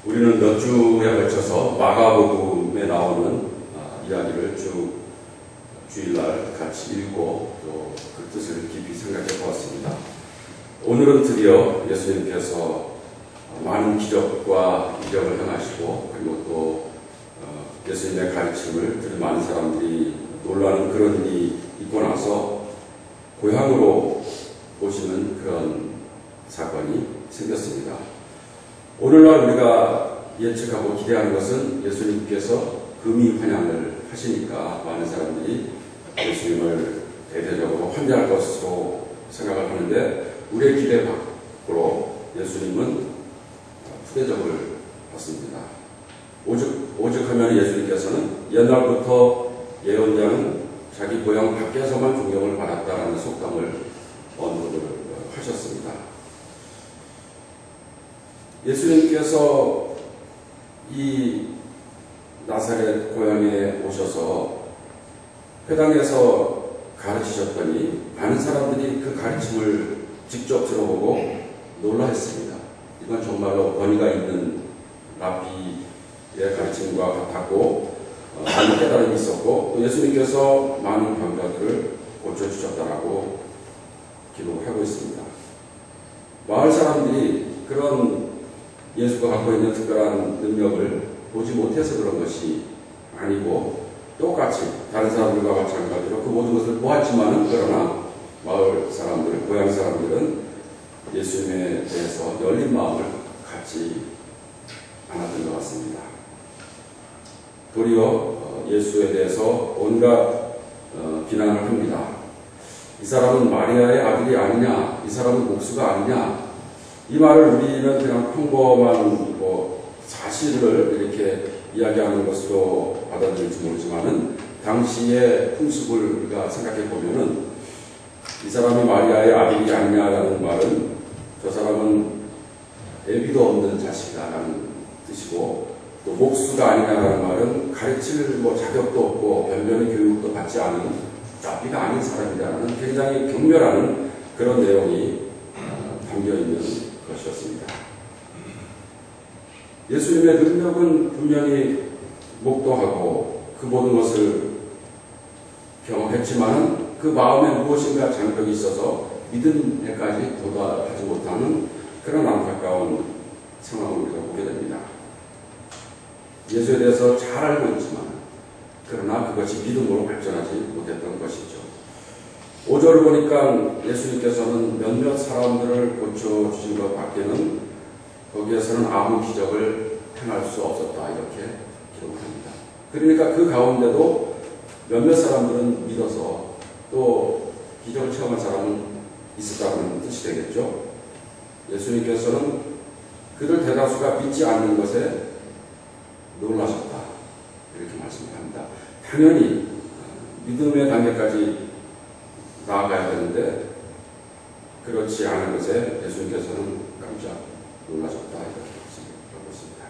우리는 몇 주에 걸쳐서 마가복음에 나오는 이야기를 쭉 주일날 같이 읽고 또 그 뜻을 깊이 생각해 보았습니다. 오늘은 드디어 예수님께서 많은 기적과 이적을 행하시고 그리고 또 예수님의 가르침을 들은 많은 사람들이 놀라는 그런 일이 있고 나서 고향으로 오시는 그런 사건이 생겼습니다. 오늘날 우리가 예측하고 기대하는 것은 예수님께서 금이 환향을 하시니까 많은 사람들이 예수님을 대대적으로 환대할 것으로 생각을 하는데 우리의 기대 밖으로 예수님은 푸대접을 받습니다. 오죽하면 예수님께서는 옛날부터 예언자는 자기 고향 밖에서만 존경을 받았다라는 속담을 언급을 하셨습니다. 예수님께서 이 나사렛 고향에 오셔서 회당에서 가르치셨더니 많은 사람들이 그 가르침을 직접 들어보고 놀라했습니다. 이건 정말로 권위가 있는 라비의 가르침과 같았고 많은 깨달음이 있었고 또 예수님께서 많은 병자들을 고쳐주셨다라고 기록하고 있습니다. 마을 사람들이 그런 예수가 갖고 있는 특별한 능력을 보지 못해서 그런 것이 아니고 똑같이 다른 사람들과 마찬가지로 그 모든 것을 보았지만은 그러나 마을 사람들, 고향 사람들은 예수님에 대해서 열린 마음을 갖지 않았던 것 같습니다. 도리어 예수에 대해서 온갖 비난을 합니다. 이 사람은 마리아의 아들이 아니냐? 이 사람은 목수가 아니냐? 이 말을 우리는 그냥 평범한 사실을 이렇게 이야기하는 것으로 받아들일지 모르지만은 당시의 풍습을 우리가 생각해 보면은 이 사람이 마리아의 아들이 아니냐라는 말은 저 사람은 애비도 없는 자식이다라는 뜻이고 또 목수가 아니냐라는 말은 가르칠 자격도 없고 변변의 교육도 받지 않은 나비가 아닌 사람이다라는 굉장히 경멸하는 그런 내용이 담겨 있는 것이었습니다. 예수님의 능력은 분명히 목도하고 그 모든 것을 경험했지만 그 마음에 무엇인가 장벽이 있어서 믿음에까지 도달하지 못하는 그런 안타까운 상황을 우리가 보게 됩니다. 예수에 대해서 잘 알고 있지만 그러나 그것이 믿음으로 발전하지 못했던 것이죠. 5절을 보니까 예수님께서는 몇몇 사람들을 고쳐주신 것 밖에는 거기에서는 아무 기적을 행할 수 없었다 이렇게 기록합니다. 그러니까 그 가운데도 몇몇 사람들은 믿어서 또 기적을 체험한 사람은 있었다는 뜻이 되겠죠. 예수님께서는 그들 대다수가 믿지 않는 것에 놀라셨다 이렇게 말씀합니다. 당연히 믿음의 단계까지 나아가야 되는데 그렇지 않은 것에 예수님께서는 깜짝 놀라셨다 이렇게 말씀하고 있습니다.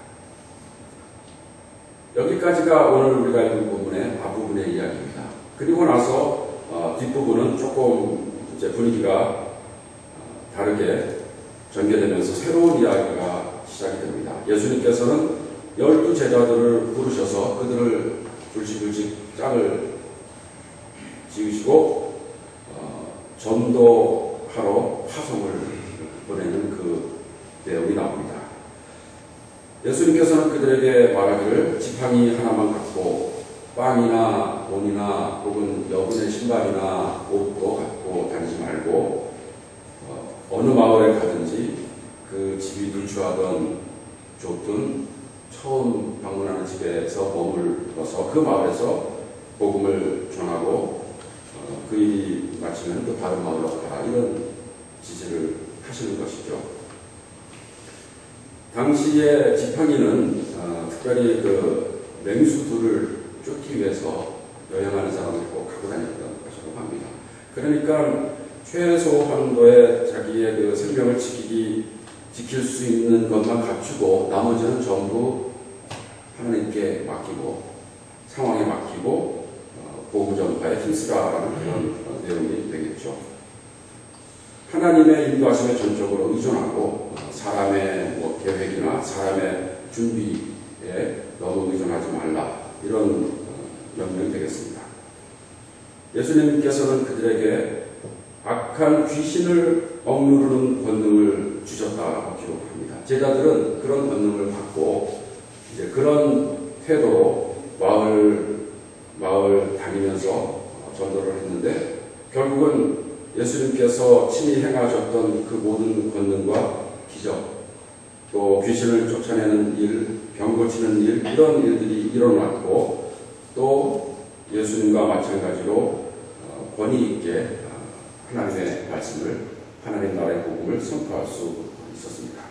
여기까지가 오늘 우리가 읽은 부분의 앞부분의 이야기입니다. 그리고 나서 뒷부분은 조금 이제 분위기가 다르게 전개되면서 새로운 이야기가 시작이 됩니다. 예수님께서는 12제자들을 부르셔서 그들을 둘씩 짝을 지으시고 전도하러 파송을 보내는 그 내용이 나옵니다. 예수님께서는 그들에게 말하기를 지팡이 하나만 갖고 빵이나 돈이나 혹은 여분의 신발이나 옷도 갖고 다니지 말고 어느 마을에 가든지 그 집이 누추하던 좁든 처음 방문하는 집에서 머물러서 그 마을에서 복음을 전하고 그 일이 마치면 또 다른 마을로 가라 이런 지시를 하시는 것이죠. 당시에 지팡이는 특별히 그 맹수들을 쫓기 위해서 여행하는 사람들이 꼭 갖고 다녔던 것이라고 합니다. 그러니까 최소 한도의 자기의 그 생명을 지킬 수 있는 것만 갖추고 나머지는 전부 하나님께 맡기고 상황에 맡기고 복음 전파에 힘쓰라라는 그런 내용이 되겠죠. 하나님의 인도하심에 전적으로 의존하고 사람의 뭐 계획이나 사람의 준비에 너무 의존하지 말라, 이런 명령이 되겠습니다. 예수님께서는 그들에게 악한 귀신을 억누르는 권능을 주셨다고 기록합니다. 제자들은 그런 권능을 받고 이제 그런 태도로 마을 다니면서 전도를 했는데, 결국은 예수님께서 친히 행하셨던 그 모든 권능과 기적, 또 귀신을 쫓아내는 일, 병 고치는 일, 이런 일들이 일어났고, 또 예수님과 마찬가지로 권위 있게 하나님의 말씀을, 하나님 나라의 복음을 선포할 수 있었습니다.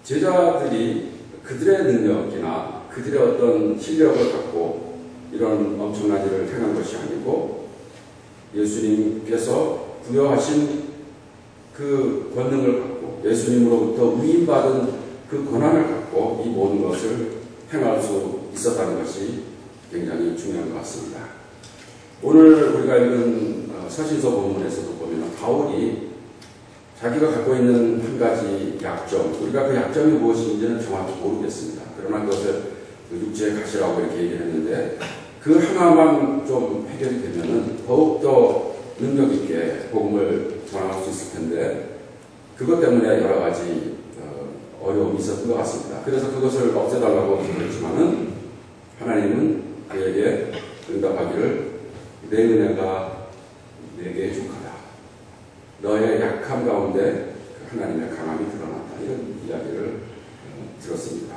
제자들이 그들의 능력이나 그들의 어떤 실력을 갖고 이런 엄청난 일을 행한 것이 아니고, 예수님께서 부여하신 그 권능을 갖고 예수님으로부터 위임받은 그 권한을 갖고 이 모든 것을 행할 수 있었다는 것이 굉장히 중요한 것 같습니다. 오늘 우리가 읽은 서신서 본문에서도 보면 바울이 자기가 갖고 있는 한 가지 약점, 우리가 그 약점이 무엇인지는 정확히 모르겠습니다. 그러나 그것을 육체의 가시라고 이렇게 얘기를 했는데, 그 하나만 좀 해결이 되면은 더욱더 능력 있게 복음을 전할 수 있을 텐데, 그것 때문에 여러 가지 어려움이 있었던 것 같습니다. 그래서 그것을 없애달라고 그랬지만은 하나님은 그에게 응답하기를 내 은혜가 내게 족하다, 너의 약함 가운데 하나님의 강함이 드러났다, 이런 이야기를 들었습니다.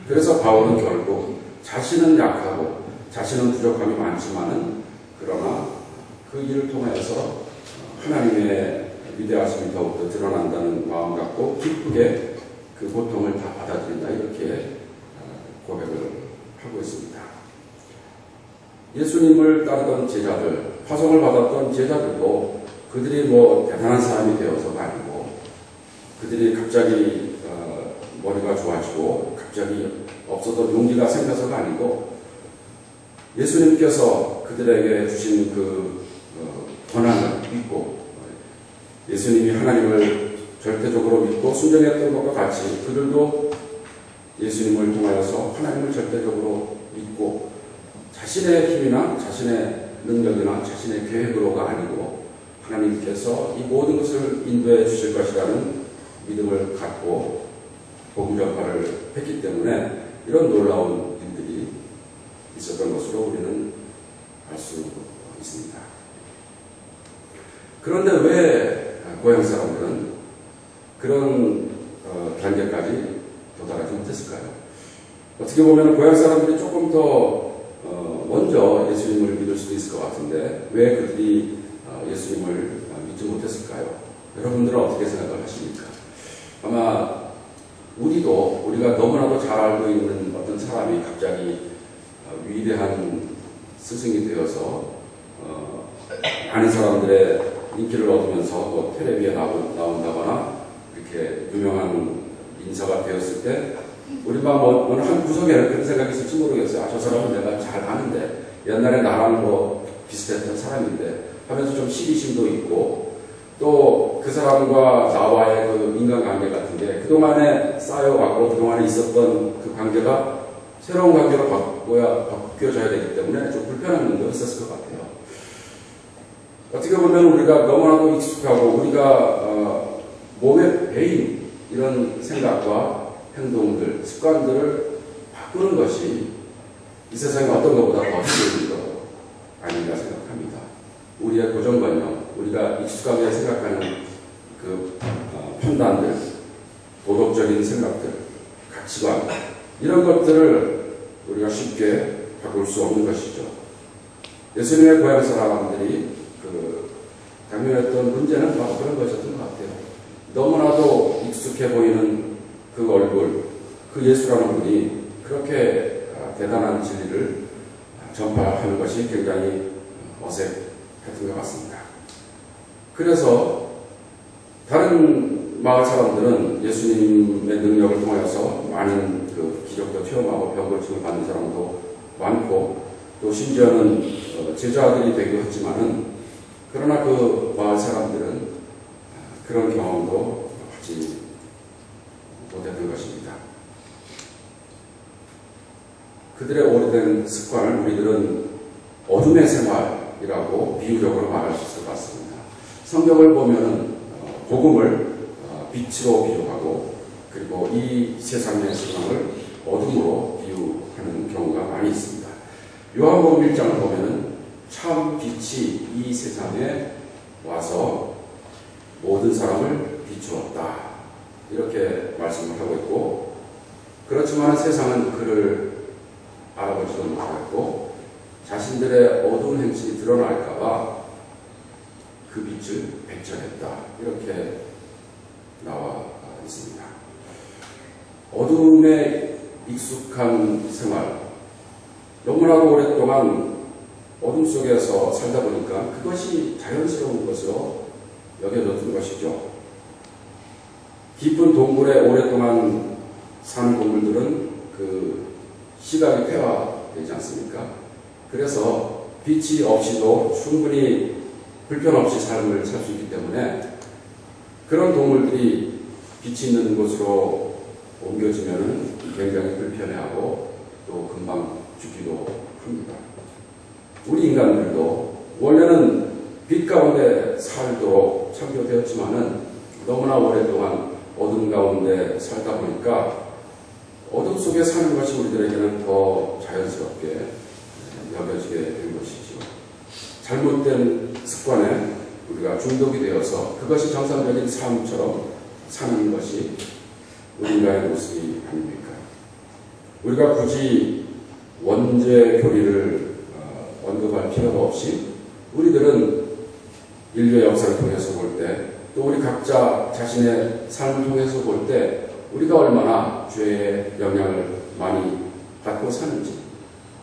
그래서 바울은 결국 자신은 약하고 자신은 부족함이 많지만은 그러나 그 일을 통해서 하나님의 위대하심이 더욱더 드러난다는 마음 갖고 기쁘게 그 고통을 다 받아들인다, 이렇게 고백을 하고 있습니다. 예수님을 따르던 제자들, 파송을 받았던 제자들도 그들이 뭐 대단한 사람이 되어서가 아니고, 그들이 갑자기 머리가 좋아지고 갑자기 없었던 용기가 생겨서가 아니고, 예수님께서 그들에게 주신 그 권한을 믿고, 예수님이 하나님을 절대적으로 믿고 순종했던 것과 같이 그들도 예수님을 통하여서 하나님을 절대적으로 믿고, 자신의 힘이나 자신의 능력이나 자신의 계획으로가 아니고 하나님께서 이 모든 것을 인도해 주실 것이라는 믿음을 갖고 복음 전파를 했기 때문에 이런 놀라운 일들이 있었던 것으로 우리는 알 수 있습니다. 그런데 왜 고향 사람들은 그런 단계까지 도달하지 못했을까요? 어떻게 보면 고향 사람들이 조금 더 먼저 예수님을 믿을 수도 있을 것 같은데 왜 그들이 예수님을 믿지 못했을까요? 여러분들은 어떻게 생각을 하십니까? 아마 우리가 너무나도 잘 알고 있는 어떤 사람이 갑자기 위대한 스승이 되어서 많은 사람들의 인기를 얻으면서 뭐 텔레비에 나온다거나 이렇게 유명한 인사가 되었을 때 우리 막 어느 한 구석에 그런 생각이 있을지 모르겠어요. 아, 저 사람은 내가 잘 아는데 옛날에 나랑 뭐 비슷했던 사람인데 하면서 좀 시기심도 있고, 또 그 사람과 나와의 그 인간관계 같은 게 그동안에 쌓여왔고 그동안에 있었던 그 관계가 새로운 관계로 바뀌어져야 되기 때문에 좀 불편한 면도 있었을 것 같아요. 어떻게 보면 우리가 너무나도 익숙하고 우리가 몸에 배인 이런 생각과 행동들, 습관들을 바꾸는 것이 이 세상에 어떤 것보다 더 힘든 것 아닌가 생각합니다. 우리의 고정관념, 우리가 익숙하게 생각하는 그 판단들, 도덕적인 생각들, 가치관, 이런 것들을 우리가 쉽게 바꿀 수 없는 것이죠. 예수님의 고향 사람들이 당면했던 문제는 바로 그런 것이었던 것 같아요. 너무나도 익숙해 보이는 그 얼굴, 그 예수라는 분이 그렇게 대단한 진리를 전파하는 것이 굉장히 어색했던 것 같습니다. 그래서 다른 마을 사람들은 예수님의 능력을 통해서 많은 그 기적도 체험하고 병고침을 받는 사람도 많고, 또 심지어는 제자들이 되기도 했지만은, 그러나 그 마을 사람들은 그런 경험도 하지 못했던 것입니다. 그들의 오래된 습관을 우리들은 어둠의 생활이라고 비유적으로 말할 수 있을 것 같습니다. 성경을 보면은 복음을 빛으로 비유하고 그리고 이 세상의 세상을 어둠으로 비유하는 경우가 많이 있습니다. 요한복음 1장을 보면은 참 빛이 이 세상에 와서 모든 사람을 비추었다. 이렇게 말씀을 하고 있고, 그렇지만 세상은 그를 알아보지도 못했고 자신들의 어두운 행실이 드러날까봐 그 빛을 배척했다. 이렇게 나와 있습니다. 어둠에 익숙한 생활, 너무나도 오랫동안 어둠 속에서 살다 보니까 그것이 자연스러운 것으로 여겨졌던 것이죠. 깊은 동굴에 오랫동안 사는 동물들은 그 시각이 폐화되지 않습니까? 그래서 빛이 없이도 충분히 불편 없이 삶을 살 수 있기 때문에 그런 동물들이 빛이 있는 곳으로 옮겨지면 굉장히 불편해하고 또 금방 죽기도 합니다. 우리 인간들도 원래는 빛 가운데 살도록 창조되었지만은 너무나 오랫동안 어둠 가운데 살다 보니까 어둠 속에 사는 것이 우리들에게는 더 자연스럽게 여겨지게 된 것이죠. 잘못된 습관에 우리가 중독이 되어서 그것이 정상적인 삶처럼 사는 것이 우리 인간의 모습이 아닙니까? 우리가 굳이 원죄 교리를 언급할 필요도 없이 우리들은 인류의 역사를 통해서 볼 때, 또 우리 각자 자신의 삶을 통해서 볼 때 우리가 얼마나 죄의 영향을 많이 받고 사는지,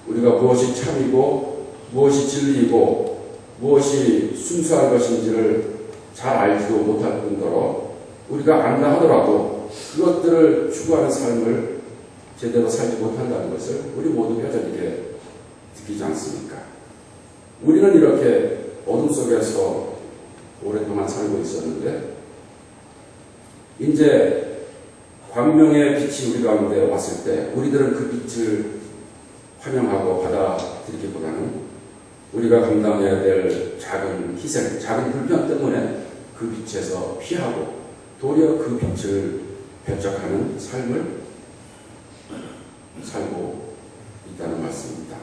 우리가 무엇이 참이고 무엇이 진리이고 무엇이 순수한 것인지를 잘 알지도 못할 뿐더러 우리가 안다 하더라도 그것들을 추구하는 삶을 제대로 살지 못한다는 것을 우리 모두 뼈저리게 느끼지 않습니까? 우리는 이렇게 어둠 속에서 오랫동안 살고 있었는데 이제 광명의 빛이 우리 가운데 왔을 때 우리들은 그 빛을 환영하고 받아들이기보다는 우리가 감당해야 될 작은 희생, 작은 불편 때문에 그 빛에서 피하고 도리어 그 빛을 배척하는 삶을 살고 있다는 말씀입니다.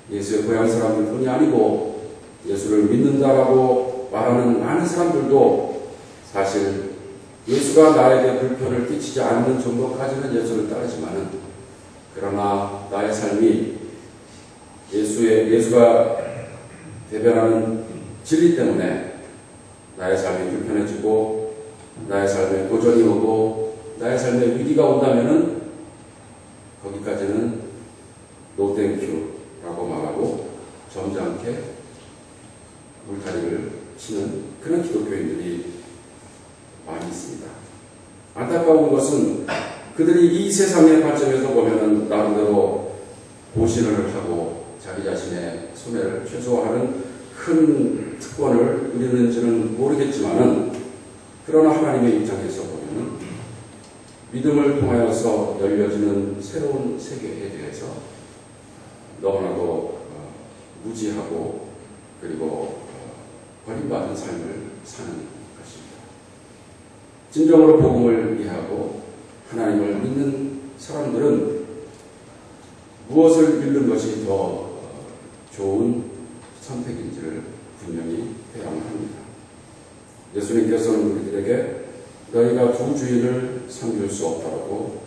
예수의 고향 사람들뿐이 아니고 예수를 믿는다라고 말하는 많은 사람들도 사실 예수가 나에게 불편을 끼치지 않는 정도까지는 예수를 따르지만은, 그러나 나의 삶이 예수가 대변하는 진리 때문에 나의 삶이 불편해지고 나의 삶에 도전이 오고 나의 삶에 위기가 온다면은 거기까지는 노 땡큐라고 말하고 점잖게 물타리를 치는 그런 기독교인들이 많이 있습니다. 안타까운 것은 그들이 이 세상의 관점에서 보면은 나름대로 보신을 하고 자기 자신의 손해를 최소화하는 큰 특권을 누리는지는 모르겠지만은, 그러나 하나님의 입장에서 보면은 믿음을 통하여서 열려지는 새로운 세계에 대해서 너무나도 무지하고 그리고 버림받은 삶을 사는 것입니다. 진정으로 복음을 이해하고 하나님을 믿는 사람들은 무엇을 믿는 것이 더 좋은 선택인지를 분명히 해야만 합니다. 예수님께서는 우리들에게 너희가 두 주인을 섬길 수 없다고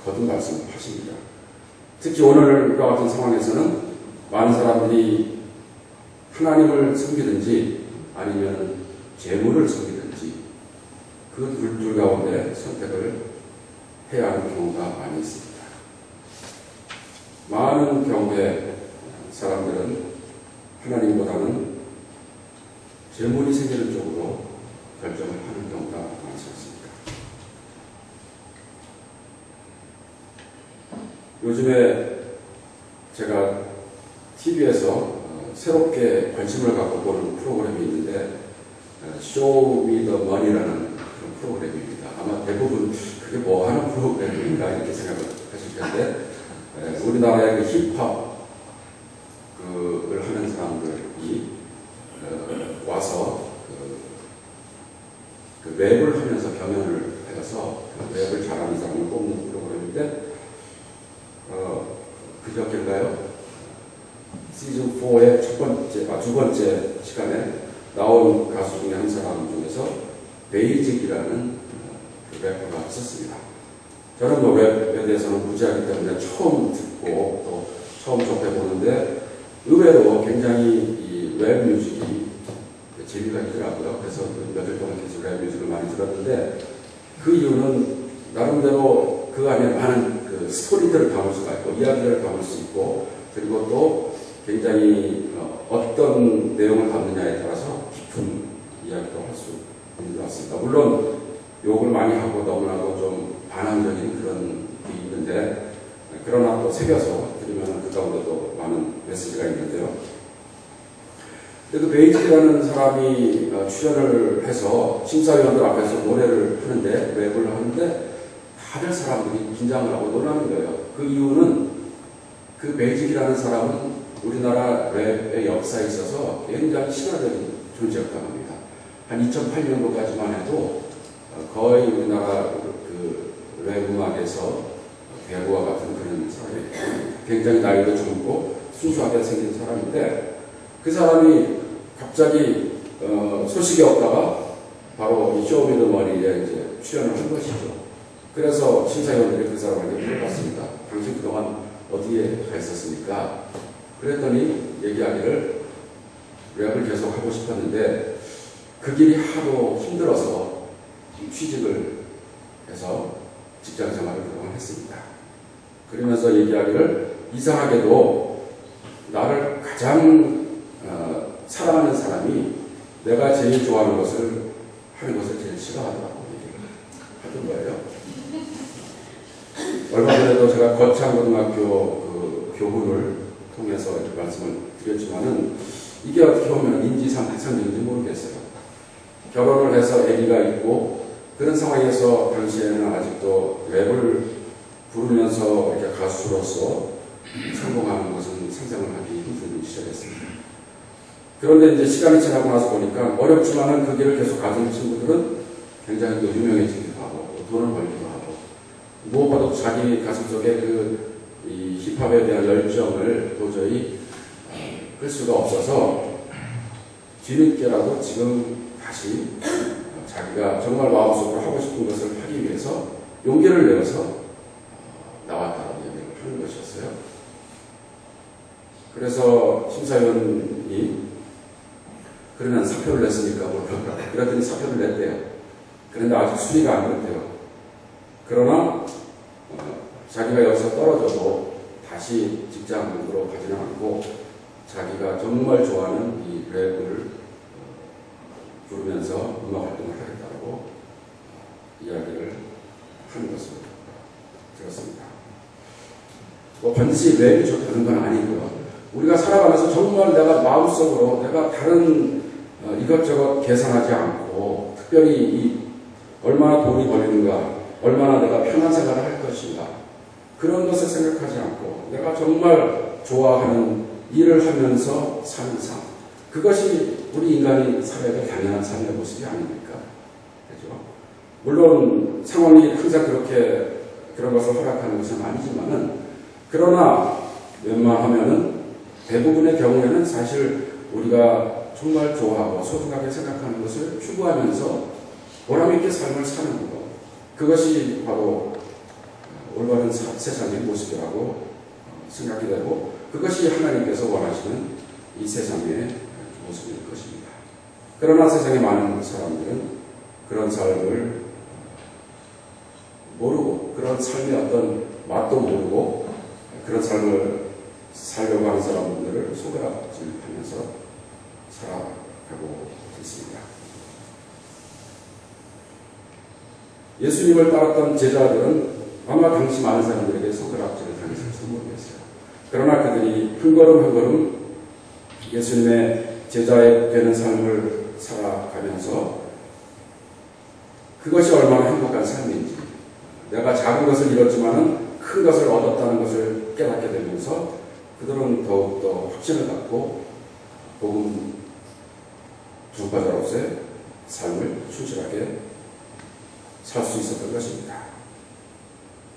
거듭 말씀하십니다. 특히 오늘과 같은 상황에서는 많은 사람들이 하나님을 섬기든지 아니면 재물을 섬기든지 그 둘 가운데 선택을 해야 하는 경우가 많이 있습니다. 많은 경우에 사람들은 하나님보다는 재물이 생기는 쪽으로 결정을 하는 경우가 많지 않습니까? 요즘에 제가 TV에서 새롭게 관심을 갖고 보는 프로그램이 있는데 Show Me the Money라는 그런 프로그램입니다. 아마 대부분 그게 뭐 하는 프로그램인가 이렇게 생각을 하실 텐데, 우리나라의 그 힙합을 하는 사람들이 와서 그 랩을 하면서 경연을 해서 그 랩을 잘하는 사람을 뽑는 프로그램인데, 그저께인가요? 시즌 4의 두 번째 시간에 나온 가수 중에 한 사람 중에서 베이직이라는 그 래퍼가 있었습니다. 저는 뭐 랩에 대해서는 무지하기 때문에 처음 듣고 또 처음 접해보는데 의외로 굉장히 이 랩 뮤직이 재미가 있더라고요. 그래서 며칠 동안 계속 랩 뮤직을 많이 들었는데, 그 이유는 나름대로 그 안에 많은 그 스토리들을 담을 수가 있고 이야기를 담을 수 있고, 그리고 또 굉장히 어떤 내용을 담느냐에 따라서 깊은 이야기도 할 수 있는 것 같습니다. 물론 욕을 많이 하고 너무나도 좀 반항적인 그런 게 있는데, 그러나 또 새겨서 들으면 그 가운데도 많은 메시지가 있는데요. 그 베이직이라는 사람이 출연을 해서 심사위원들 앞에서 노래를 하는데, 랩을 하는데 다들 사람들이 긴장을 하고 놀라는 거예요. 그 이유는 그 베이직이라는 사람은 우리나라 랩의 역사에 있어서 굉장히 신화적인 존재였다고 합니다. 한 2008년도까지만 해도 거의 우리나라 그 랩 음악에서 대부와 같은 그런 사람이, 굉장히 나이도 젊고 순수하게 생긴 사람인데, 그 사람이 갑자기 소식이 없다가 바로 이 쇼 미 더 머니에 이제 출연을 한 것이죠. 그래서 심사위원들이 그 사람에게 물어봤습니다. 당신 그동안 어디에 가 있었습니까? 그랬더니 얘기하기를 랩을 계속 하고 싶었는데 그 길이 하도 힘들어서 취직을 해서 직장 생활을 그동안 했습니다. 그러면서 얘기하기를 이상하게도 나를 가장 사랑하는 사람이 내가 제일 좋아하는 것을 하는 것을 제일 싫어하더라고 얘기를 하던 거예요. 얼마 전에도 제가 거창고등학교 그 교훈을 통해서 이렇게 말씀을 드렸지만은 이게 어떻게 보면 인지상정인지 모르겠어요. 결혼을 해서 아기가 있고 그런 상황에서 당시에는 아직도 랩을 부르면서 이렇게 가수로서 성공하는 것은 상상을 하기 힘든 시절이었습니다. 그런데 이제 시간이 지나고 나서 보니까 어렵지만은 그 길을 계속 가진 친구들은 굉장히 또 유명해지기도 하고 돈을 벌기도 하고, 무엇보다도 자기 가슴속에 이 힙합에 대한 열정을 도저히 끌 수가 없어서 뒤늦게라도 지금 다시 자기가 정말 마음속으로 하고 싶은 것을 하기 위해서 용기를 내어서 나왔다고 얘기를 하는 것이었어요. 그래서 심사위원이 그러면 사표를 냈으니까 뭘 그런가? 그랬더니 사표를 냈대요. 그런데 아직 수리가 안 됐대요. 그러나 자기가 여기서 떨어져도 다시 직장으로 가지는 않고 자기가 정말 좋아하는 이 랩을 부르면서 음악 활동을 하겠다고 이야기를 하는 것을 들었습니다. 뭐 반드시 랩이 좋다는 건 아니고요. 우리가 살아가면서 정말 내가 마음속으로 내가 다른 이것저것 계산하지 않고 특별히 얼마나 돈이 걸리는가, 얼마나 내가 편한 생활을 할 것인가, 그런 것을 생각하지 않고 내가 정말 좋아하는 일을 하면서 사는 삶, 그것이 우리 인간이 살아야 될 당연한 삶의 모습이 아닙니까? 그죠? 물론 상황이 항상 그런 것을 허락하는 것은 아니지만은, 그러나 웬만하면은 대부분의 경우에는 사실 우리가 정말 좋아하고 소중하게 생각하는 것을 추구하면서 보람있게 삶을 사는 것, 그것이 바로 올바른 세상의 모습이라고 생각이 되고, 그것이 하나님께서 원하시는 이 세상의 모습일 것입니다. 그러나 세상에 많은 사람들은 그런 삶을 모르고, 그런 삶의 어떤 맛도 모르고 그런 삶을 살려고 하는 사람들을 손가락질하면서 살아가고 있습니다. 예수님을 따랐던 제자들은 아마 당시 많은 사람들에게 손가락질을 당했을지 모르겠어요. 그러나 그들이 한 걸음 한 걸음 예수님의 제자에 되는 삶을 살아가면서 그것이 얼마나 행복한 삶인지, 내가 작은 것을 잃었지만은 큰 것을 얻었다는 것을 깨닫게 되면서 그들은 더욱더 확신을 갖고 복음 전파자로서의 삶을 충실하게 살 수 있었던 것입니다.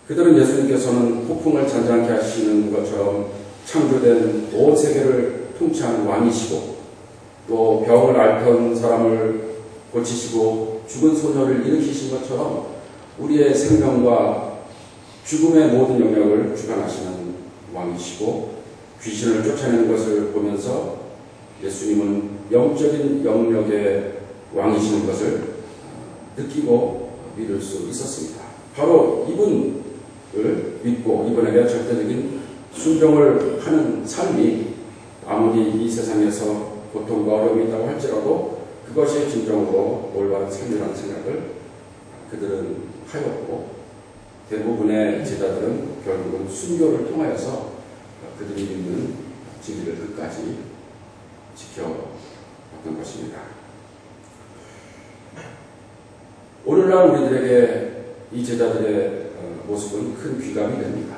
그들은 예수님께서는 폭풍을 잔잔케 하시는 것처럼 창조된 온 세계를 통치하는 왕이시고, 또 병을 앓던 사람을 고치시고 죽은 소녀를 일으키신 것처럼 우리의 생명과 죽음의 모든 영역을 주관하시는 왕이시고, 귀신을 쫓아내는 것을 보면서 예수님은 영적인 영역의 왕이시는 것을 느끼고 믿을 수 있었습니다. 바로 이분을 믿고 이분에게 절대적인 순종을 하는 삶이 아무리 이 세상에서 고통과 어려움이 있다고 할지라도 그것이 진정으로 올바른 삶이라는 생각을 그들은 하였고, 대부분의 제자들은 결국은 순교를 통하여서 그들이 믿는 진리를 끝까지 지켜왔던 것입니다. 오늘날 우리들에게 이 제자들의 모습은 큰 귀감이 됩니다.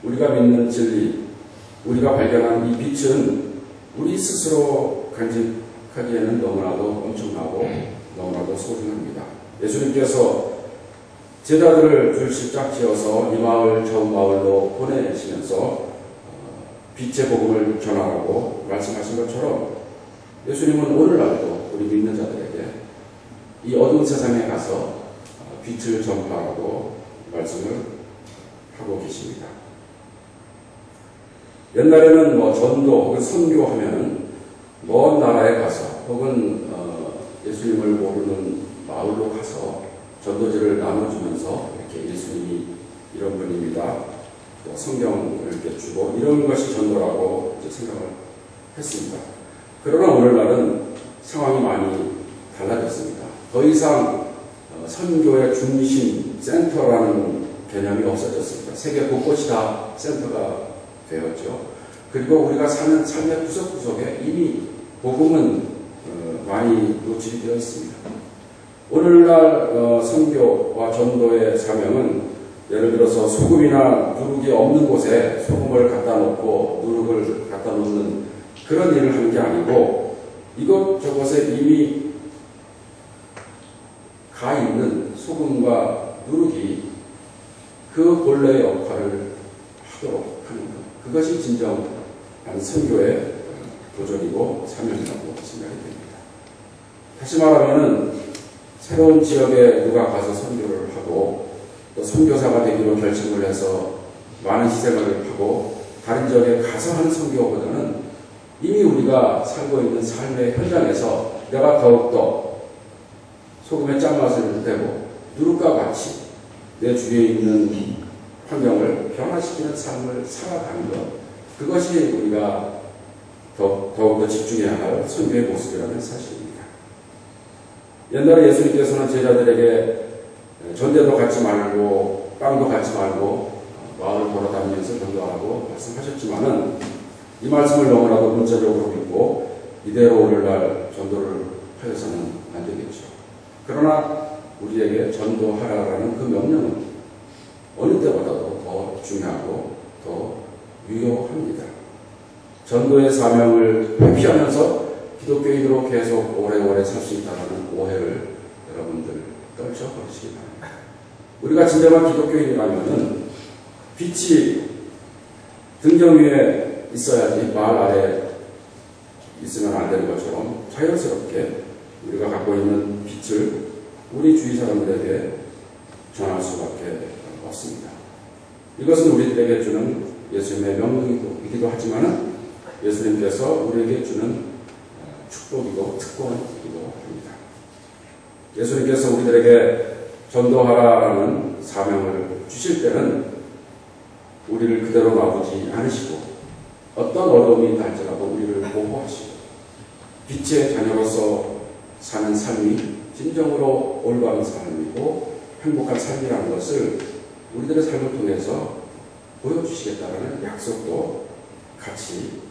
우리가 믿는 진리, 우리가 발견한 이 빛은 우리 스스로 간직하기에는 너무나도 엄청나고 너무나도 소중합니다. 예수님께서 제자들을 줄씩 짝지어서 이 마을 저 마을로 보내시면서 빛의 복음을 전하라고 말씀하신 것처럼 예수님은 오늘날도 우리 믿는 자들에게 이 어두운 세상에 가서 빛을 전파하라고 말씀을 하고 계십니다. 옛날에는 전도 혹은 선교하면은 먼 나라에 가서 혹은 예수님을 모르는 마을로 가서 전도지를 나눠주면서 이렇게 예수님이 이런 분입니다, 또 성경을 이렇게 주고 이런 것이 전도라고 이제 생각을 했습니다. 그러나 오늘날은 상황이 많이 달라졌습니다. 더 이상 선교의 중심, 센터라는 개념이 없어졌습니다. 세계 곳곳이 다 센터가 되었죠. 그리고 우리가 사는 삶의 구석구석에 이미 복음은 많이 노출이 되어 있습니다. 오늘날 선교와 전도의 사명은 예를 들어서 소금이나 누룩이 없는 곳에 소금을 갖다 놓고 누룩을 갖다 놓는 그런 일을 하는 게 아니고, 이것저것에 이미 가 있는 소금과 누룩이 그 본래의 역할을 하도록 하는 것, 그것이 진정한 선교의 도전이고 사명이라고 생각이 됩니다. 다시 말하면은 새로운 지역에 누가 가서 선교를 하고 또 선교사가 되기로 결심을 해서 많은 희생을 하고 다른 지역에 가서 하는 선교보다는 이미 우리가 살고 있는 삶의 현장에서 내가 더욱더 소금의 짠맛을 내고 누룩과 같이 내 주위에 있는 환경을 변화시키는 삶을 살아가는 것, 그것이 우리가 더욱더 집중해야 할 선교의 모습이라는 사실입니다. 옛날에 예수님께서는 제자들에게 전대도 갖지 말고 빵도 갖지 말고 마을을 돌아다니면서 전도하라고 말씀하셨지만은 이 말씀을 너무나도 문자적으로 믿고 이대로 오늘날 전도를 하여서는 안 되겠죠. 그러나 우리에게 전도하라라는 그 명령은 어느 때보다도 더 중요하고 더 유효합니다. 전도의 사명을 회피하면서 기독교인으로 계속 오래오래 살 수 있다는 오해를 여러분들 떨쳐버리시기 바랍니다. 우리가 진정한 기독교인이라면은 빛이 등경 위에 있어야지 말 아래 있으면 안 되는 것처럼 자연스럽게 우리가 갖고 있는 빛을 우리 주위 사람들에게 전할 수밖에 없습니다. 이것은 우리들에게 주는 예수님의 명령이기도 하지만 예수님께서 우리에게 주는 축복이고 특권이기도 합니다. 예수님께서 우리들에게 전도하라는 사명을 주실 때는 우리를 그대로 놔두지 않으시고 어떤 어려움이 있다 할지라도 우리를 보호하시고 빛의 자녀로서 사는 삶이 진정으로 올바른 삶이고 행복한 삶이라는 것을 우리들의 삶을 통해서 보여주시겠다는 약속도 같이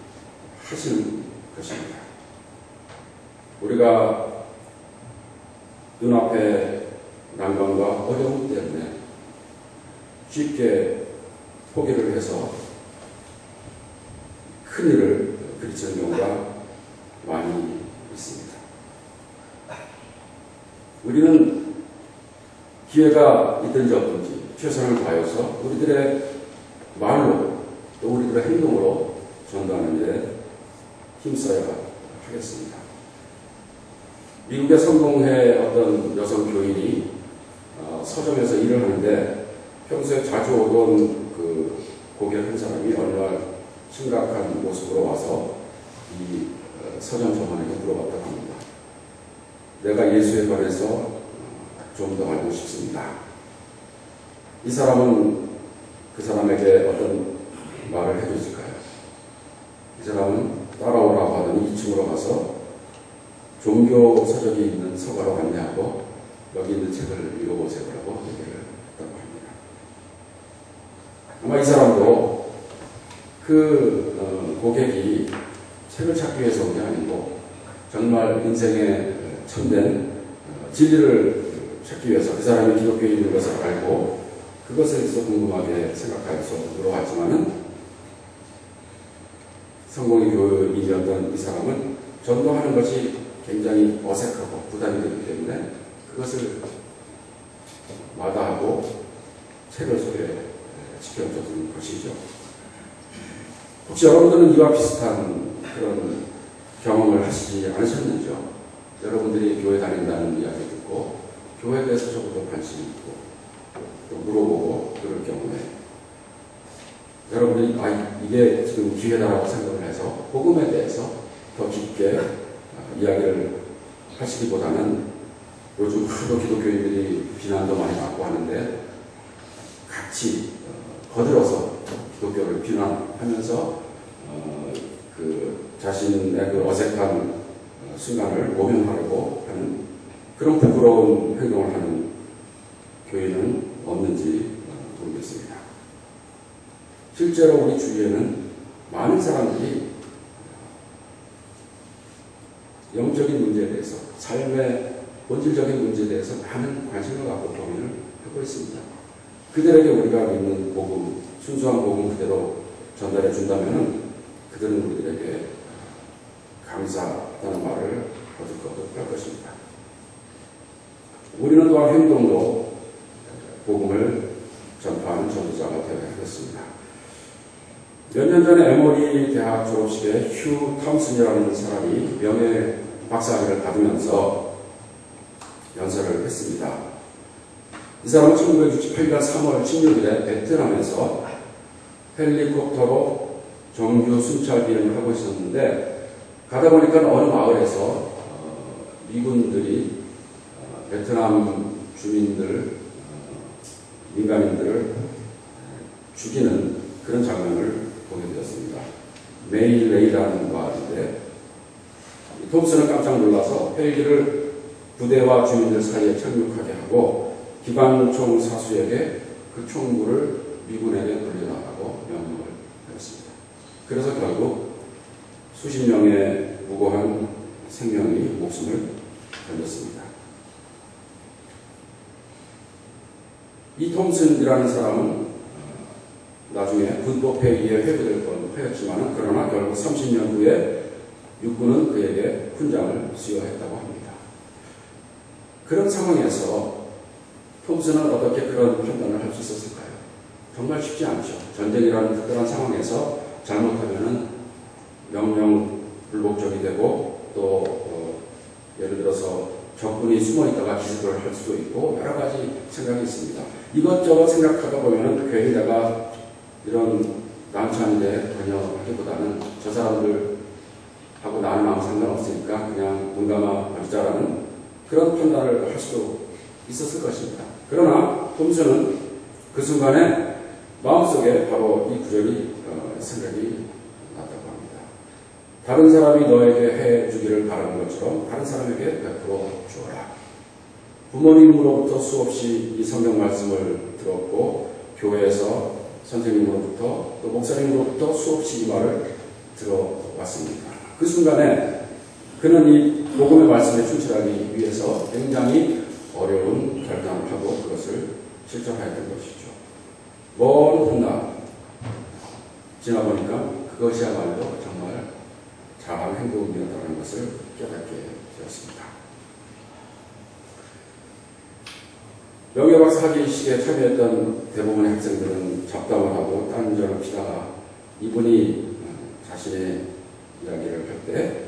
하시는 것입니다. 우리가 눈앞에 난관과 어려움 때문에 쉽게 포기를 해서 큰일을 그치는 경우가 많이 있습니다. 우리는 기회가 있든지 없든지 최선을 다해서 우리들의 말로 또 우리들의 행동으로 전도하는 데 힘써야 하겠습니다. 미국의 성공회 어떤 여성 교인이 서점에서 일을 하는데 평소에 자주 오던 그 고객 한 사람이 어느 날 심각한 모습으로 와서 이 서점 점원에게 물어봤다고 합니다. 내가 예수에 관해서 좀 더 알고 싶습니다. 이 사람은 그 사람에게 어떤 말을 해줬을까요? 이 사람은 따라오라고 하더니 2층으로 가서 종교 서적이 있는 서가로 안내하고 여기 있는 책을 읽어보세요라고 얘기를 했다고 합니다. 아마 이 사람도 그 고객이 책을 찾기 위해서 온 게 아니고 정말 인생에 참된 진리를 찾기 위해서 그 사람이 기독교에 있는 것을 알고 그것에 대해서 궁금하게 생각하여서 물어봤지만은 성공의 교인이었던 이 사람은 전도하는 것이 굉장히 어색하고 부담이 되기 때문에 그것을 마다하고 책을 소개시켜줬던 것이죠. 혹시 여러분들은 이와 비슷한 그런 경험을 하시지 않으셨는지요? 여러분들이 교회 다닌다는 이야기 듣고 교회에 대해서 조금 더 관심이 있고 또 물어보고 그럴 경우에 여러분들이 이게 지금 기회다라고 생각을 해서 복음에 대해서 더 깊게 이야기를 하시기보다는 요즘 크로 기독교인들이 비난도 많이 받고 하는데 같이 거들어서 기독교를 비난하면서 그 자신의 그 어색한 순간을 모면하려고 하는 그런 부끄러운 행동을 하는 교회는 없는지 모르겠습니다. 실제로 우리 주위에는 많은 사람들이 영적인 문제에 대해서 삶의 본질적인 문제에 대해서 많은 관심을 갖고 고민을 하고 있습니다. 그들에게 우리가 믿는 복음, 순수한 복음 그대로 전달해 준다면 그들은 우리들에게 감사하다는 말을 거듭거듭 할 것입니다. 우리는 또한 행동으로 복음을 전파하는 전도자가 되어야 하겠습니다. 몇 년 전에 에모리 대학 졸업식에 휴 탐슨이라는 사람이 명예 박사학위를 받으면서 연설을 했습니다. 이 사람은 1968년 3월 16일에 베트남에서 헬리콥터로 정규 순찰 비행을 하고 있었는데 가다 보니까 어느 마을에서 미군들이 베트남 주민들, 민간인들을 죽이는 그런 장면을 보게 되었습니다. 메일레이라는 마을인데 톰슨은 깜짝 놀라서 헬기를 부대와 주민들 사이에 착륙하게 하고 기관총 사수에게 그 총구를 미군에게 돌려달라고 명령을 내렸습니다. 그래서 결국 수십 명의 무고한 생명이 목숨을 건졌습니다. 이 톰슨이라는 사람은 나중에 군법에 의해 회부될 뻔하였지만 그러나 결국 30년 후에 육군은 그에게 훈장을 수여했다고 합니다. 그런 상황에서 톰슨은 어떻게 그런 판단을 할 수 있었을까요? 정말 쉽지 않죠. 전쟁이라는 특별한 상황에서 잘못하면은 명령 불복종이 되고 또 예를 들어서 적군이 숨어 있다가 기습을 할 수도 있고 여러 가지 생각이 있습니다. 이것저것 생각하다 보면은 괜히 내가 이런 난처한데 전혀 하기보다는 저 사람들하고 나는 아무 상관없으니까 그냥 눈 감아 보자라는 그런 판단을 할 수도 있었을 것입니다. 그러나 톰슨은 그 순간에 마음속에 바로 이 구절이 생각이 났다고 합니다. 다른 사람이 너에게 해주기를 바라는 것처럼 다른 사람에게 베풀어 주어라. 부모님으로부터 수없이 이 성경 말씀을 들었고 교회에서 선생님으로부터 또 목사님으로부터 수없이 이 말을 들어왔습니다. 그 순간에 그는 이 복음의 말씀에 충실하기 위해서 굉장히 어려운 결단을 하고 그것을 실천하였던 것이죠. 먼 훗날 지나보니까 그것이야말로 정말 잘한 행동이었다는 것을 깨닫게 되었습니다. 명예박사 학위식에 참여했던 대부분의 학생들은 잡담을 하고 딴전을 피다가 이분이 자신의 이야기를 할 때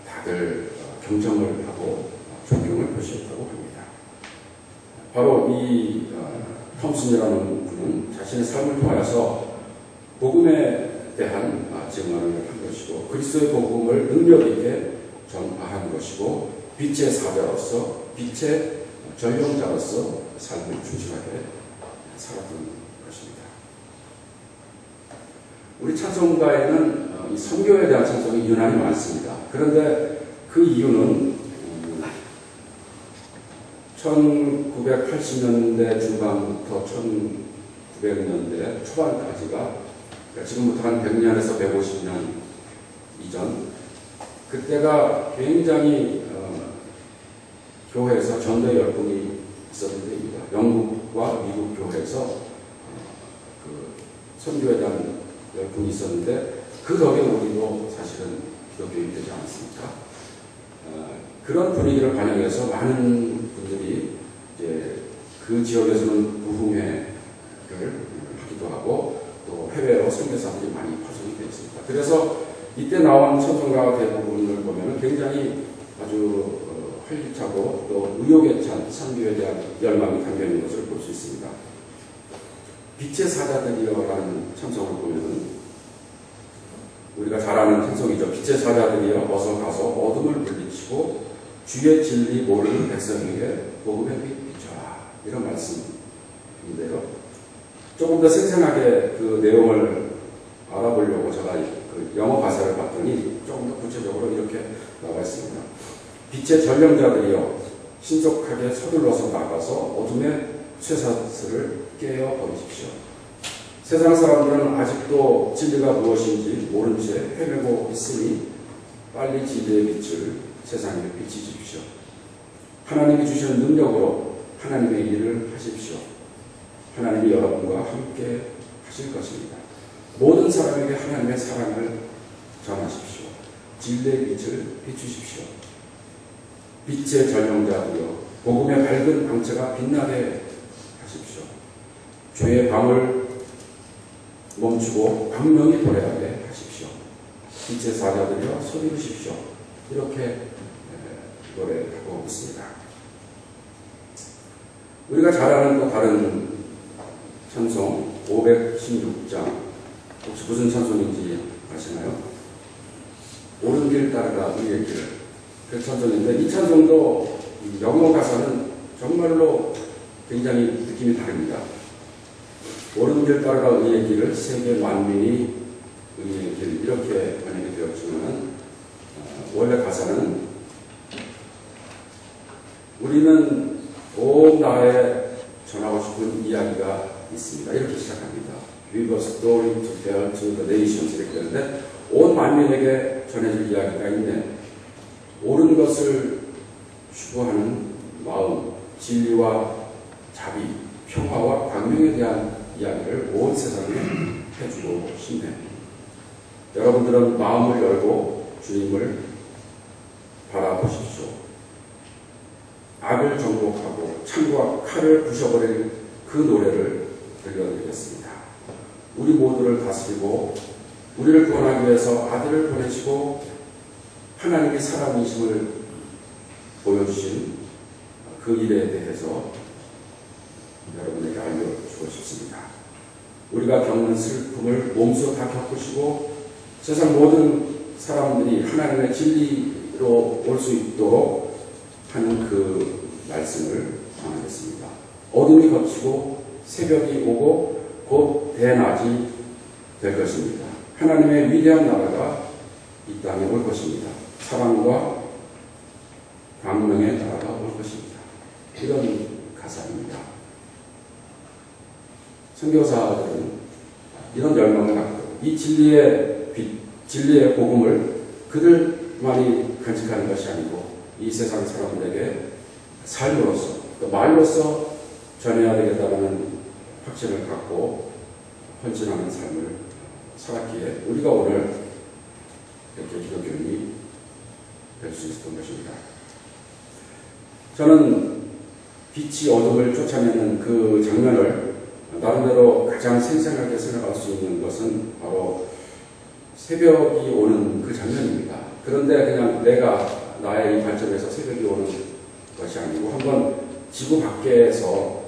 다들 경청을 하고 존경을 표시했다고 합니다. 바로 이 톰슨이라는 분은 자신의 삶을 통하여서 복음에 대한 증언을 한 것이고 그리스도의 복음을 능력 있게 전파한 것이고 빛의 사자로서 빛의 전령자로서 삶을 충실하게 살았던 것입니다. 우리 찬송가에는 이 선교에 대한 찬송이 유난히 많습니다. 그런데 그 이유는 1980년대 중반부터 1900년대 초반까지가 그러니까 지금부터 한 100년에서 150년 이전 그때가 굉장히 교회에서 전도 열풍이 있었던 때입니다. 영국과 미국 교회에서 그 선교에 대한 열풍이 있었는데 그 덕에 우리도 사실은 기독교인이 되지 않았습니까? 그런 분위기를 반영해서 많은 분들이 이제 그 지역에서는 부흥회를 하기도 하고 또 해외로 선교사들이 많이 파송이 되어 있습니다. 그래서 이때 나온 찬송가 대부분을 보면 굉장히 아주 활기차고 또 의욕에 찬 선교에 대한 열망이 담겨 있는 것을 볼 수 있습니다. 빛의 사자들이여라는 찬송을 보면은 우리가 잘 아는 찬송이죠. 빛의 사자들이여 어서 가서 어둠을 물리치고 주의 진리 모르는 백성에게 복음의 빛 비춰라. 이런 말씀인데요. 조금 더 생생하게 그 내용을 알아보려고 제가 그 영어 가사를 봤더니 조금 더 구체적으로 이렇게 나와 있습니다. 빛의 전령자들이여 신속하게 서둘러서 나가서 어둠의 쇠사슬을 깨어 버리십시오. 세상 사람들은 아직도 진리가 무엇인지 모른 채 헤매고 있으니 빨리 진리의 빛을 세상에 비치십시오. 하나님이 주시는 능력으로 하나님의 일을 하십시오. 하나님이 여러분과 함께 하실 것입니다. 모든 사람에게 하나님의 사랑을 전하십시오. 진리의 빛을 비추십시오. 빛의 전령자들이여 복음의 밝은 방채가 빛나게 하십시오. 죄의 밤을 멈추고 광명이 도래하게 하십시오. 빛의 사자들이여 소리르십시오. 이렇게 노래하고 있습니다. 우리가 잘 아는 또 다른 찬송 516장 혹시 무슨 찬송인지 아시나요? 옳은 길 따라가 의의 길을 그 찬송인데 이 찬송도 영어 가사는 정말로 굉장히 느낌이 다릅니다. 옳은 길 따라가 의의 길을 세계 만민이 의의 길 이렇게 번역이 되었지만 원래 가사는 우리는 온 나라에 전하고 싶은 이야기가 있습니다. 이렇게 시작합니다. We have a story to tell to the nations 이렇게 되는데 온 만민에게 전해줄 이야기가 있네. 옳은 것을 추구하는 마음, 진리와 자비, 평화와 광명에 대한 이야기를 온 세상에 해주고 싶네. 여러분들은 마음을 열고 주님을 바라보십시오. 악을 정복하고 창과 칼을 부셔버릴 그 노래를 들려드리겠습니다. 우리 모두를 다스리고 우리를 구원하기 위해서 아들을 보내시고 하나님이 사람이심을 보여주신 그 일에 대해서 여러분에게 알려주고 싶습니다. 우리가 겪는 슬픔을 몸소 다 겪으시고 세상 모든 사람들이 하나님의 진리로 올 수 있도록 하는 그 말씀을 전하겠습니다. 어둠이 걷히고 새벽이 오고 곧 대낮이 될 것입니다. 하나님의 위대한 나라가 이 땅에 올 것입니다. 사랑과 광명의 나라가 올 것입니다. 이런 가사입니다. 선교사들은 이런 열망을 갖고 이 진리의 빛, 진리의 복음을 그들만이 간직하는 것이 아니고 이 세상 사람들에게 삶으로서, 또 말로서 전해야 되겠다는 확신을 갖고 헌신하는 삶을 살았기에 우리가 오늘 이렇게 기독교인이 될 수 있었던 것입니다. 저는 빛이 어둠을 쫓아내는 그 장면을 나름대로 가장 생생하게 생각할 수 있는 것은 바로 새벽이 오는 그 장면입니다. 그런데 그냥 내가 나의 이 관점에서 새벽이 오는 것이 아니고 한번 지구 밖에서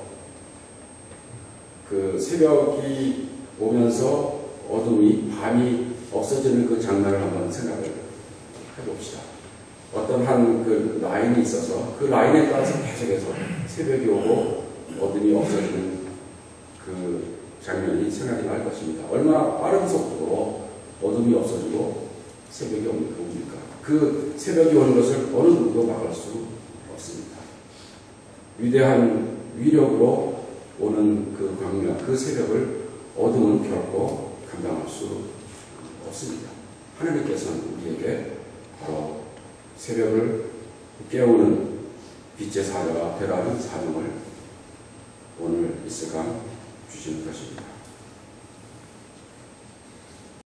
그 새벽이 오면서 어둠이 밤이 없어지는 그 장면을 한번 생각을 해봅시다. 어떤 한 그 라인이 있어서 그 라인에 따라서 계속해서 새벽이 오고 어둠이 없어지는 그 장면이 생각이 날 것입니다. 얼마나 빠른 속도로 어둠이 없어지고 새벽이 오는 겁니까? 그 새벽이 오는 것을 어느 누구도 막을 수 없습니다. 위대한 위력으로 오는 그 광명, 그 새벽을 어둠은 결코 감당할 수 없습니다. 하나님께서는 우리에게 바로 새벽을 깨우는 빛의 사자가 되라는 사명을 오늘 이 시간 주시는 것입니다.